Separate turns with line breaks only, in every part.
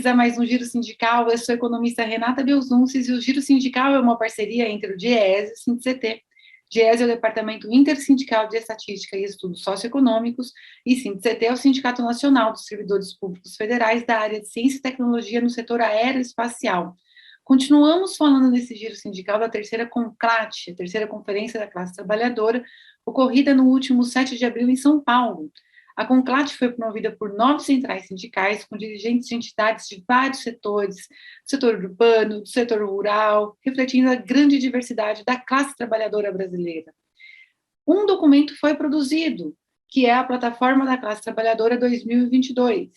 bem-vindos a mais um Giro Sindical. Eu sou a economista Renata Belzunces e o Giro Sindical é uma parceria entre o DIEESE e o SINDICT. DIEESE é o Departamento Intersindical de Estatística e Estudos Socioeconômicos e SINDICT é o Sindicato Nacional dos Servidores Públicos Federais da área de Ciência e Tecnologia no setor aeroespacial. Continuamos falando nesse Giro Sindical da terceira CONCLAT, a terceira Conferência da Classe Trabalhadora, ocorrida no último 7 de abril em São Paulo. A CONCLAT foi promovida por 9 centrais sindicais, com dirigentes de entidades de vários setores, do setor urbano, do setor rural, refletindo a grande diversidade da classe trabalhadora brasileira. Um documento foi produzido, que é a Plataforma da Classe Trabalhadora 2022,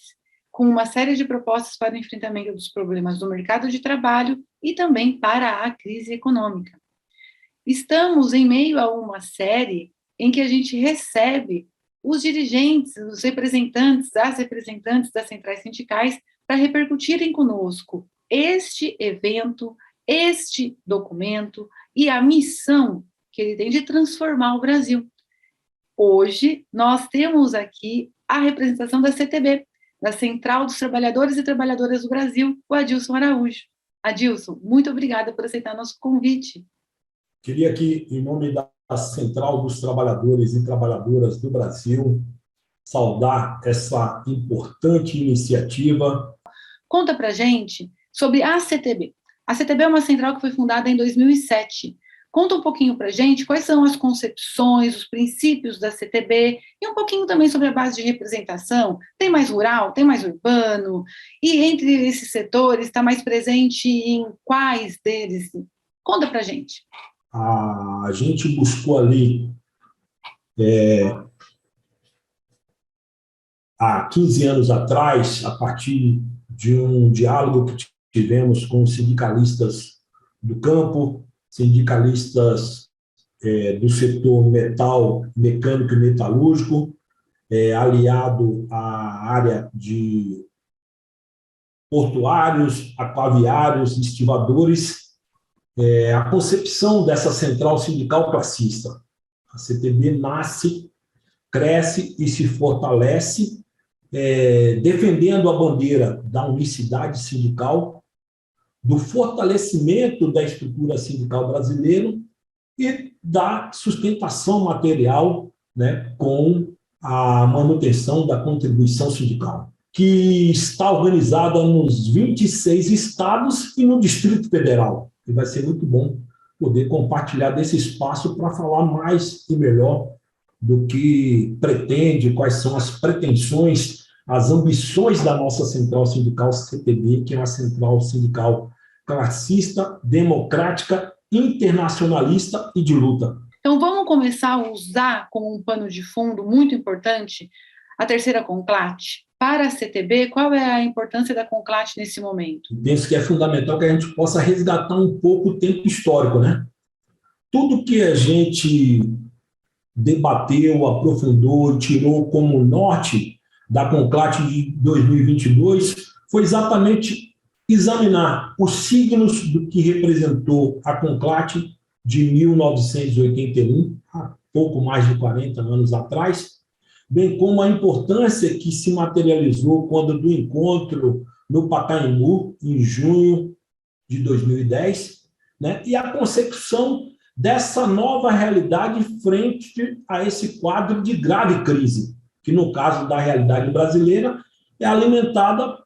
com uma série de propostas para o enfrentamento dos problemas do mercado de trabalho e também para a crise econômica. Estamos em meio a uma série em que a gente recebe os dirigentes, os representantes, as representantes das centrais sindicais para repercutirem conosco este evento, este documento e a missão que ele tem de transformar o Brasil. Hoje, nós temos aqui a representação da CTB, da Central dos Trabalhadores e Trabalhadoras do Brasil, o Adilson Araújo. Adilson, muito obrigada por aceitar nosso convite.
Queria aqui, em nome da Central dos Trabalhadores e Trabalhadoras do Brasil, saudar essa importante iniciativa.
Conta pra gente sobre a CTB. A CTB é uma central que foi fundada em 2007. Conta um pouquinho pra gente quais são as concepções, os princípios da CTB e um pouquinho também sobre a base de representação. Tem mais rural, tem mais urbano? E entre esses setores, está mais presente em quais deles? Conta pra gente.
A gente buscou ali, há 15 anos atrás, a partir de um diálogo que tivemos com sindicalistas do campo, sindicalistas do setor metal, mecânico e metalúrgico, aliado à área de portuários, aquaviários, estivadores, a concepção dessa central sindical classista. A CTB nasce, cresce e se fortalece, defendendo a bandeira da unicidade sindical, do fortalecimento da estrutura sindical brasileira e da sustentação material, né, com a manutenção da contribuição sindical, que está organizada nos 26 estados e no Distrito Federal. E vai ser muito bom poder compartilhar desse espaço para falar mais e melhor do que pretende, quais são as pretensões, as ambições da nossa central sindical CTB, que é uma central sindical classista, democrática, internacionalista e de luta.
Então, vamos começar a usar como um pano de fundo muito importante a terceira CONCLAT. Para a CTB, qual é a importância da CONCLAT nesse momento?
Penso que é fundamental que a gente possa resgatar um pouco o tempo histórico, né? Tudo que a gente debateu, aprofundou, tirou como norte da CONCLAT de 2022 foi exatamente examinar os signos do que representou a CONCLAT de 1981, há pouco mais de 40 anos atrás, bem como a importância que se materializou quando do encontro no Pacaembu, em junho de 2010, né, e a concepção dessa nova realidade frente a esse quadro de grave crise, que no caso da realidade brasileira é alimentada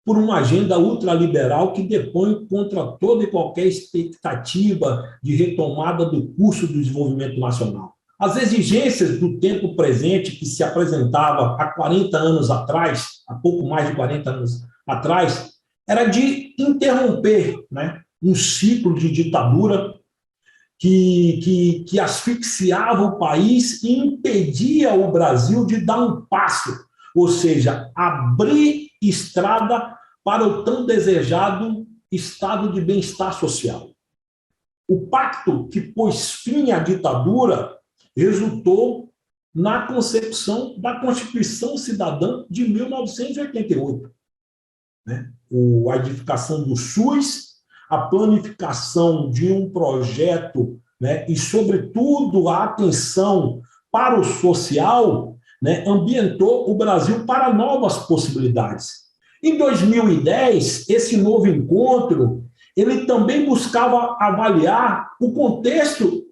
por uma agenda ultraliberal que depõe contra toda e qualquer expectativa de retomada do curso do desenvolvimento nacional. As exigências do tempo presente que se apresentava há 40 anos atrás, há pouco mais de 40 anos atrás, era de interromper, né, um ciclo de ditadura que asfixiava o país e impedia o Brasil de dar um passo, ou seja, abrir estrada para o tão desejado estado de bem-estar social. O pacto que pôs fim à ditadura resultou na concepção da Constituição Cidadã de 1988. Né? A edificação do SUS, a planificação de um projeto, né, e, sobretudo, a atenção para o social, né, ambientou o Brasil para novas possibilidades. Em 2010, esse novo encontro, ele também buscava avaliar o contexto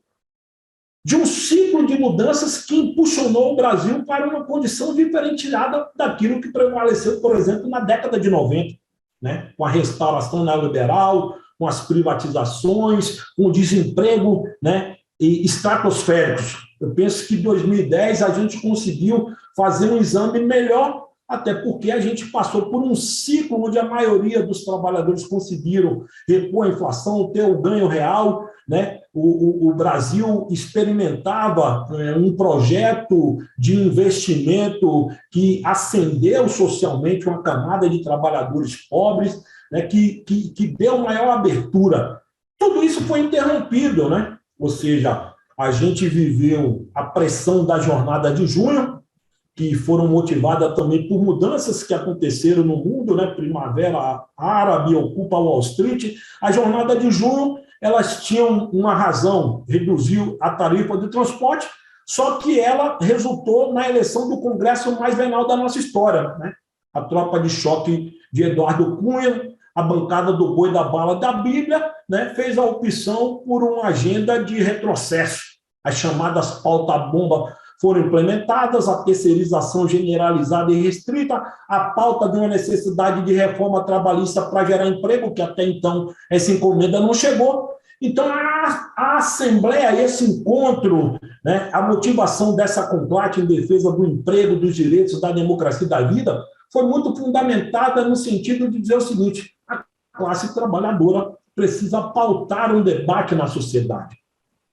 de um ciclo de mudanças que impulsionou o Brasil para uma condição diferenciada daquilo que prevaleceu, por exemplo, na década de 90, né? Com a restauração neoliberal, com as privatizações, com o desemprego, né, estratosféricos. Eu penso que em 2010 a gente conseguiu fazer um exame melhor, até porque a gente passou por um ciclo onde a maioria dos trabalhadores conseguiram repor a inflação, ter o ganho real, né? O Brasil experimentava um projeto de investimento que ascendeu socialmente uma camada de trabalhadores pobres, né? que deu maior abertura. Tudo isso foi interrompido, né? Ou seja, a gente viveu a pressão da jornada de junho, que foram motivadas também por mudanças que aconteceram no mundo, né? Primavera Árabe, Ocupa Wall Street. A jornada de junho, elas tinham uma razão, reduziu a tarifa de transporte, só que ela resultou na eleição do Congresso mais venal da nossa história, né? A tropa de choque de Eduardo Cunha, a bancada do boi da bala da Bíblia, né, fez a opção por uma agenda de retrocesso. As chamadas pauta-bomba foram implementadas, a terceirização generalizada e restrita, a pauta de uma necessidade de reforma trabalhista para gerar emprego, que até então essa encomenda não chegou. Então, a Assembleia, esse encontro, né, a motivação dessa conclave em defesa do emprego, dos direitos, da democracia e da vida, foi muito fundamentada no sentido de dizer o seguinte: a classe trabalhadora precisa pautar um debate na sociedade.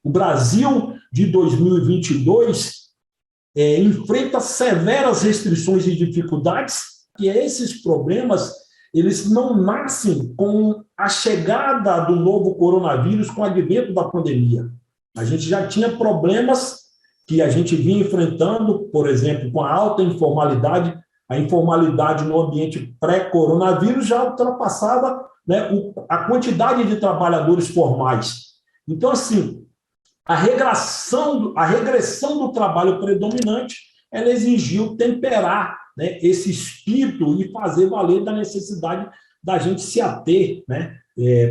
O Brasil de 2022 enfrenta severas restrições e dificuldades, e esses problemas eles não nascem com a chegada do novo coronavírus, com o advento da pandemia. A gente já tinha problemas que a gente vinha enfrentando, por exemplo, com a alta informalidade. A informalidade no ambiente pré-coronavírus já ultrapassava, né, a quantidade de trabalhadores formais. Então, assim, a regressão do trabalho predominante, ela exigiu temperar, né, esse espírito e fazer valer da necessidade da gente se ater, né,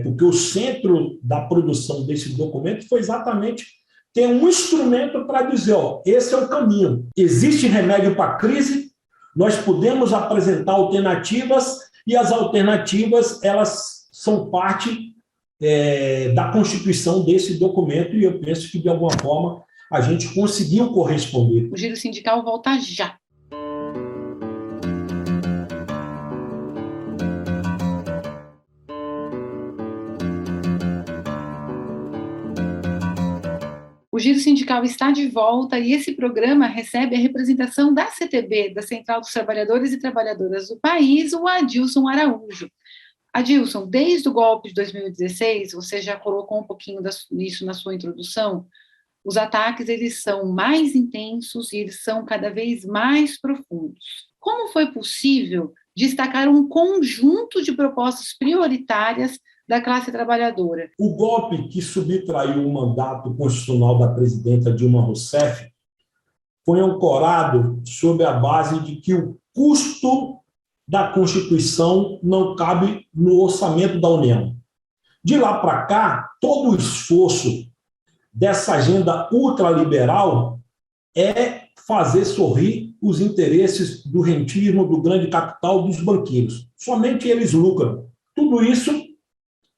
porque o centro da produção desse documento foi exatamente ter um instrumento para dizer, ó, esse é o caminho. Existe remédio para a crise, nós podemos apresentar alternativas e as alternativas, elas são parte da constituição desse documento e eu penso que, de alguma forma, a gente conseguiu corresponder.
O Giro Sindical volta já. O Giro Sindical está de volta e esse programa recebe a representação da CTB, da Central dos Trabalhadores e Trabalhadoras do país, o Adilson Araújo. Adilson, desde o golpe de 2016, você já colocou um pouquinho disso na sua introdução, os ataques eles são mais intensos e eles são cada vez mais profundos. Como foi possível destacar um conjunto de propostas prioritárias da classe trabalhadora?
O golpe que subtraiu o mandato constitucional da presidenta Dilma Rousseff foi ancorado sob a base de que o custo da Constituição não cabe no orçamento da União. De lá para cá, todo o esforço dessa agenda ultraliberal é fazer sorrir os interesses do rentismo, do grande capital, dos banqueiros. Somente eles lucram. Tudo isso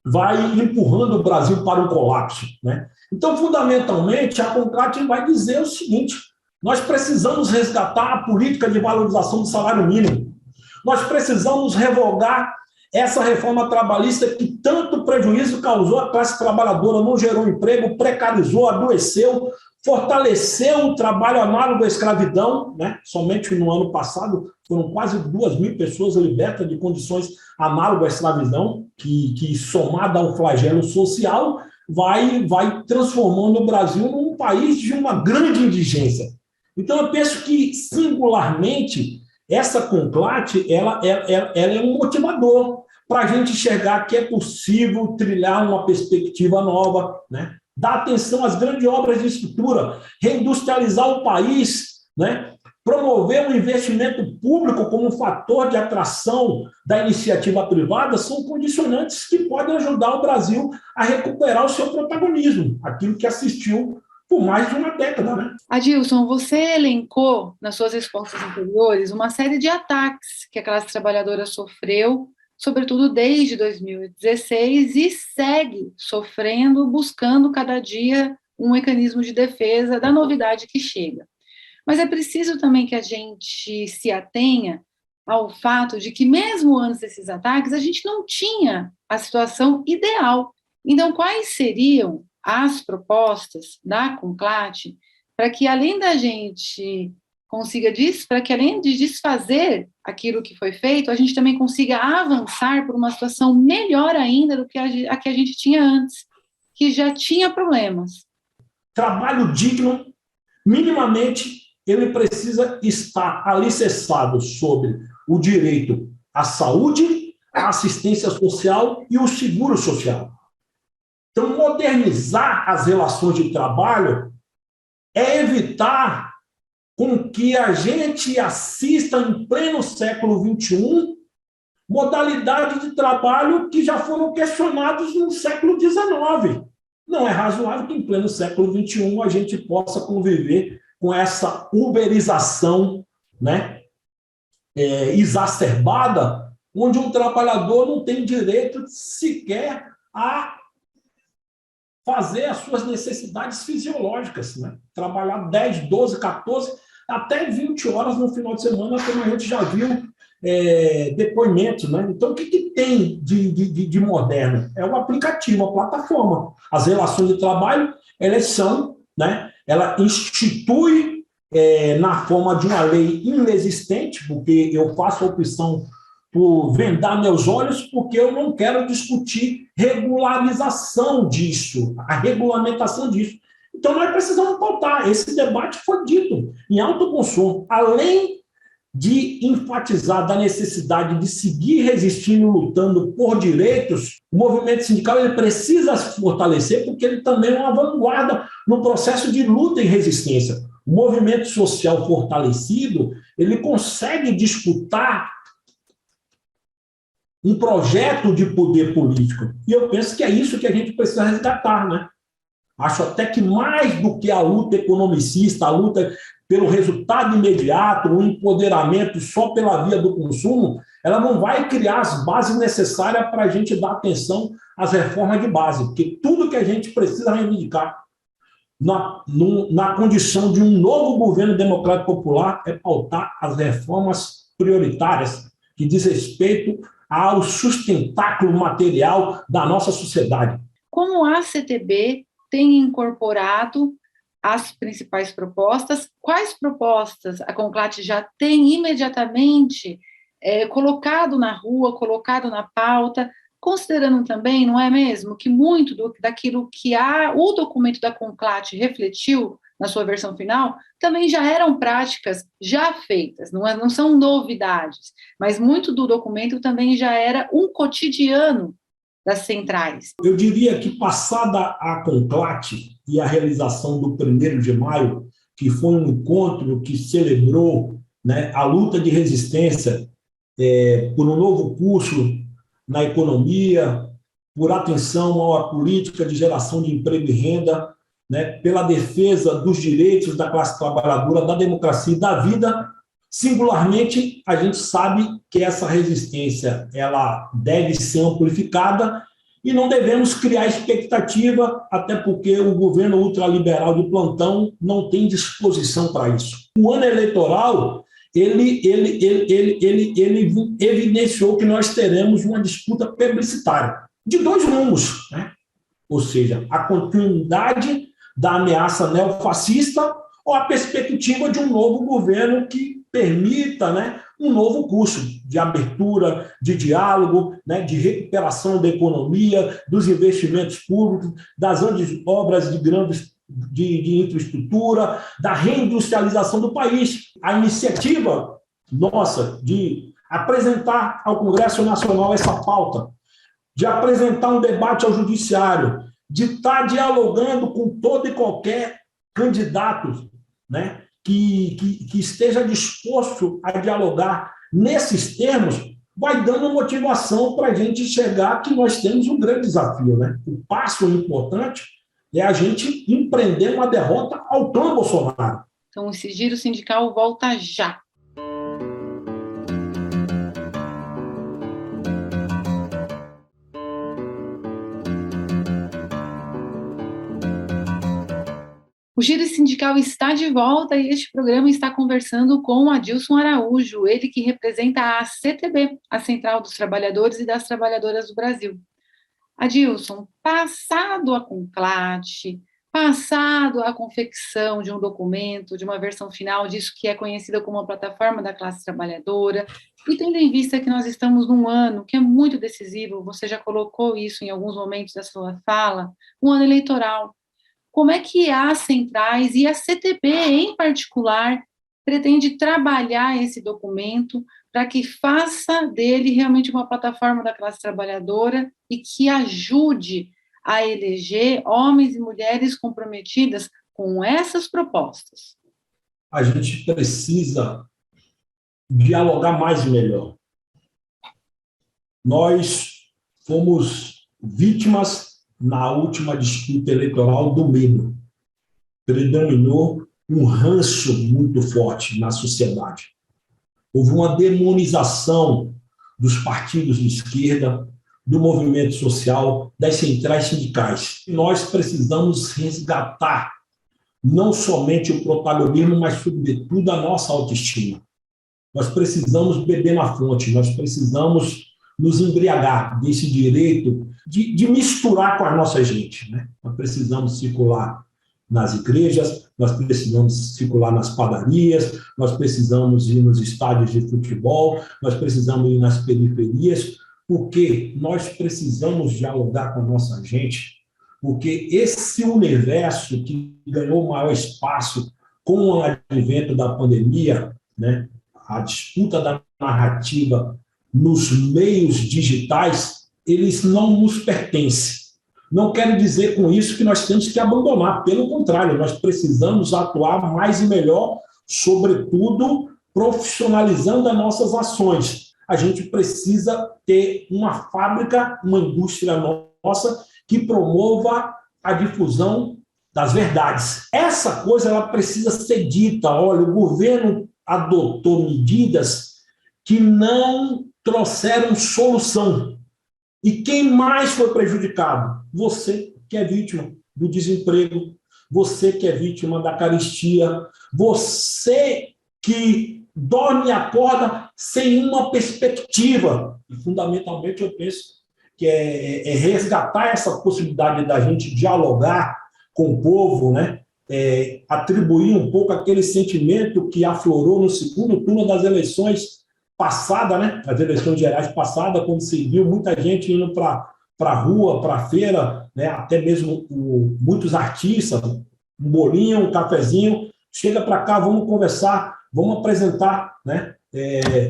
vai empurrando o Brasil para um colapso, né? Então, fundamentalmente, a CONCAT vai dizer o seguinte: nós precisamos resgatar a política de valorização do salário mínimo. Nós precisamos revogar essa reforma trabalhista que tanto prejuízo causou à classe trabalhadora, não gerou emprego, precarizou, adoeceu, fortaleceu o trabalho análogo à escravidão, né? Somente no ano passado foram quase 2.000 pessoas libertas de condições análogas à escravidão, que somada ao flagelo social, vai transformando o Brasil num país de uma grande indigência. Então, eu penso que, singularmente, essa CONCLAT, ela é um motivador para a gente enxergar que é possível trilhar uma perspectiva nova, né? Dar atenção às grandes obras de estrutura, reindustrializar o país, né? promover o investimento público como um fator de atração da iniciativa privada são condicionantes que podem ajudar o Brasil a recuperar o seu protagonismo, aquilo que assistiu por mais de uma década, né?
Adilson, você elencou nas suas respostas anteriores uma série de ataques que a classe trabalhadora sofreu, sobretudo desde 2016, e segue sofrendo, buscando cada dia um mecanismo de defesa da novidade que chega. Mas é preciso também que a gente se atenha ao fato de que, mesmo antes desses ataques, a gente não tinha a situação ideal. Então, quais seriam as propostas da Conclate para que, além da gente consiga para que, além de desfazer aquilo que foi feito, a gente também consiga avançar por uma situação melhor ainda do que a que a gente tinha antes, que já tinha problemas?
Trabalho digno, minimamente, ele precisa estar alicerçado sobre o direito à saúde, à assistência social e o seguro social. Então, modernizar as relações de trabalho é evitar com que a gente assista, em pleno século XXI, modalidades de trabalho que já foram questionadas no século XIX. Não é razoável que, em pleno século XXI, a gente possa conviver com essa uberização, né, exacerbada, onde um trabalhador não tem direito sequer a fazer as suas necessidades fisiológicas, né? Trabalhar 10, 12, 14, até 20 horas no final de semana, como a gente já viu depoimentos, né? Então, o que tem de moderno? É o aplicativo, a plataforma. As relações de trabalho, elas são, né? Ela institui na forma de uma lei inexistente, porque eu faço a opção por vendar meus olhos, porque eu não quero discutir regularização disso, a regulamentação disso. Então, nós precisamos pautar. Esse debate foi dito em alto consumo. Além de enfatizar da necessidade de seguir resistindo, lutando por direitos, o movimento sindical ele precisa se fortalecer, porque ele também é uma vanguarda no processo de luta e resistência. O movimento social fortalecido, ele consegue disputar um projeto de poder político. E eu penso que é isso que a gente precisa resgatar, né? Acho até que mais do que a luta economicista, a luta pelo resultado imediato, o empoderamento só pela via do consumo, ela não vai criar as bases necessárias para a gente dar atenção às reformas de base, porque tudo que a gente precisa reivindicar na condição de um novo governo democrático popular é pautar as reformas prioritárias que diz respeito ao sustentáculo material da nossa sociedade.
Como a CTB tem incorporado as principais propostas? Quais propostas a Conclate já tem imediatamente colocado na rua, colocado na pauta, considerando também, não é mesmo, que muito daquilo que o documento da Conclate refletiu na sua versão final, também já eram práticas já feitas, não são novidades, mas muito do documento também já era um cotidiano das centrais.
Eu diria que, passada a Conclate e a realização do 1º de maio, que foi um encontro que celebrou, né, a luta de resistência por um novo curso na economia, por atenção à política de geração de emprego e renda, né, pela defesa dos direitos da classe trabalhadora, da democracia e da vida. Singularmente, a gente sabe que essa resistência ela deve ser amplificada e não devemos criar expectativa, até porque o governo ultraliberal de plantão não tem disposição para isso. O ano eleitoral ele evidenciou que nós teremos uma disputa plebiscitária de 2 rumos, né? Ou seja, a continuidade da ameaça neofascista ou a perspectiva de um novo governo que permita, né, um novo curso de abertura, de diálogo, né, de recuperação da economia, dos investimentos públicos, das obras de infraestrutura, da reindustrialização do país. A iniciativa nossa de apresentar ao Congresso Nacional essa pauta, de apresentar um debate ao Judiciário, de estar dialogando com todo e qualquer candidato, né, que esteja disposto a dialogar nesses termos, vai dando motivação para a gente enxergar que nós temos um grande desafio, né? O passo importante é a gente empreender uma derrota ao clã Bolsonaro.
Então, esse giro sindical volta já. O Giro Sindical está de volta e este programa está conversando com o Adilson Araújo, ele que representa a CTB, a Central dos Trabalhadores e das Trabalhadoras do Brasil. Adilson, passado a conclate, passado a confecção de um documento, de uma versão final disso que é conhecida como a plataforma da classe trabalhadora, e tendo em vista que nós estamos num ano que é muito decisivo, você já colocou isso em alguns momentos da sua fala, um ano eleitoral. Como é que as centrais e a CTB, em particular, pretende trabalhar esse documento para que faça dele realmente uma plataforma da classe trabalhadora e que ajude a eleger homens e mulheres comprometidas com essas propostas?
A gente precisa dialogar mais e melhor. Nós fomos vítimas na última disputa eleitoral do medo. Predominou um ranço muito forte na sociedade. Houve uma demonização dos partidos de esquerda, do movimento social, das centrais sindicais. Nós precisamos resgatar não somente o protagonismo, mas, sobretudo, a nossa autoestima. Nós precisamos beber na fonte, nós precisamos nos embriagar desse direito de misturar com a nossa gente, né? Nós precisamos circular nas igrejas, nós precisamos circular nas padarias, nós precisamos ir nos estádios de futebol, nós precisamos ir nas periferias, porque nós precisamos dialogar com a nossa gente, porque esse universo que ganhou maior espaço com o advento da pandemia, né, a disputa da narrativa nos meios digitais, eles não nos pertencem. Não quero dizer com isso que nós temos que abandonar, pelo contrário, nós precisamos atuar mais e melhor, sobretudo profissionalizando as nossas ações. A gente precisa ter uma fábrica, uma indústria nossa que promova a difusão das verdades. Essa coisa ela precisa ser dita. Olha, o governo adotou medidas que não trouxeram solução. E quem mais foi prejudicado? Você que é vítima do desemprego, você que é vítima da carestia, você que dorme e acorda sem uma perspectiva. E, fundamentalmente, eu penso que é resgatar essa possibilidade da gente dialogar com o povo, né? Atribuir um pouco aquele sentimento que aflorou no segundo turno das eleições passada, né? As eleições gerais passadas, quando se viu muita gente indo para a rua, para a feira, né? Até mesmo muitos artistas, um bolinho, um cafezinho, chega para cá, vamos conversar, vamos apresentar, né?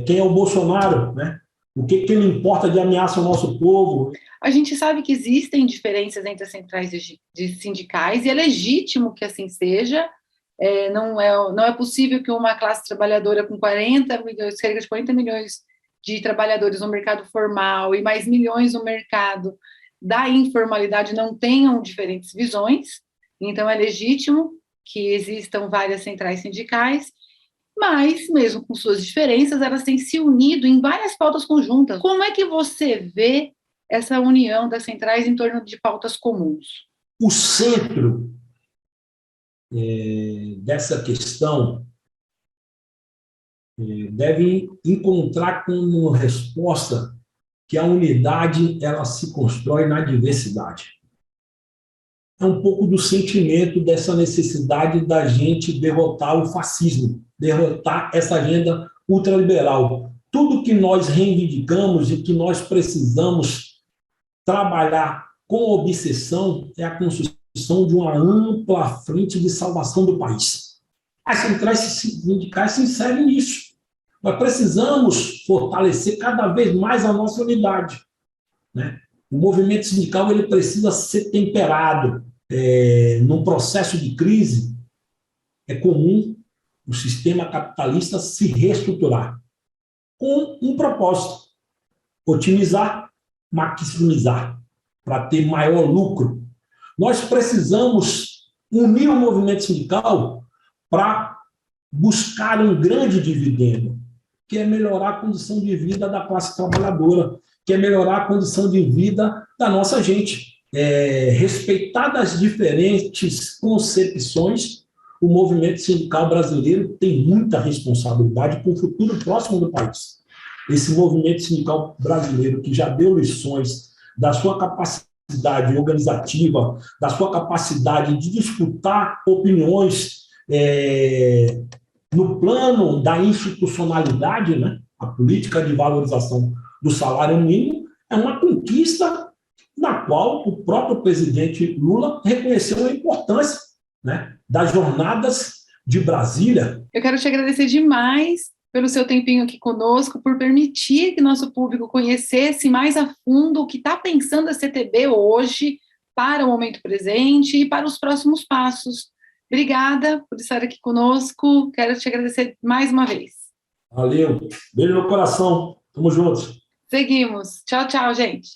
Quem é o Bolsonaro, né? O que ele importa de ameaça ao nosso povo.
A gente sabe que existem diferenças entre as centrais de sindicais e é legítimo que assim seja. Não é possível que uma classe trabalhadora com 40 milhões, cerca de 40 milhões de trabalhadores no mercado formal e mais milhões no mercado da informalidade não tenham diferentes visões. Então, é legítimo que existam várias centrais sindicais, mas, mesmo com suas diferenças, elas têm se unido em várias pautas conjuntas. Como é que você vê essa união das centrais em torno de pautas comuns?
O centro dessa questão deve encontrar como resposta que a unidade ela se constrói na diversidade. É um pouco do sentimento dessa necessidade da gente derrotar o fascismo, derrotar essa agenda ultraliberal. Tudo que nós reivindicamos e que nós precisamos trabalhar com obsessão é a construção de uma ampla frente de salvação do país. As centrais sindicais se inserem nisso. Nós precisamos fortalecer cada vez mais a nossa unidade, né? O movimento sindical ele precisa ser temperado. Num processo de crise, é comum o sistema capitalista se reestruturar com um propósito: otimizar, maximizar, para ter maior lucro. Nós precisamos unir o movimento sindical para buscar um grande dividendo, que é melhorar a condição de vida da classe trabalhadora, que é melhorar a condição de vida da nossa gente. Respeitadas as diferentes concepções, o movimento sindical brasileiro tem muita responsabilidade com o futuro próximo do país. Esse movimento sindical brasileiro, que já deu lições da sua capacidade organizativa, da sua capacidade de disputar opiniões no plano da institucionalidade, né? A política de valorização do salário mínimo é uma conquista na qual o próprio presidente Lula reconheceu a importância, né, das jornadas de Brasília.
Eu quero te agradecer demais pelo seu tempinho aqui conosco, por permitir que nosso público conhecesse mais a fundo o que está pensando a CTB hoje, para o momento presente e para os próximos passos. Obrigada por estar aqui conosco, quero te agradecer mais uma vez.
Valeu, beijo no coração, tamo juntos.
Seguimos, tchau, tchau, gente.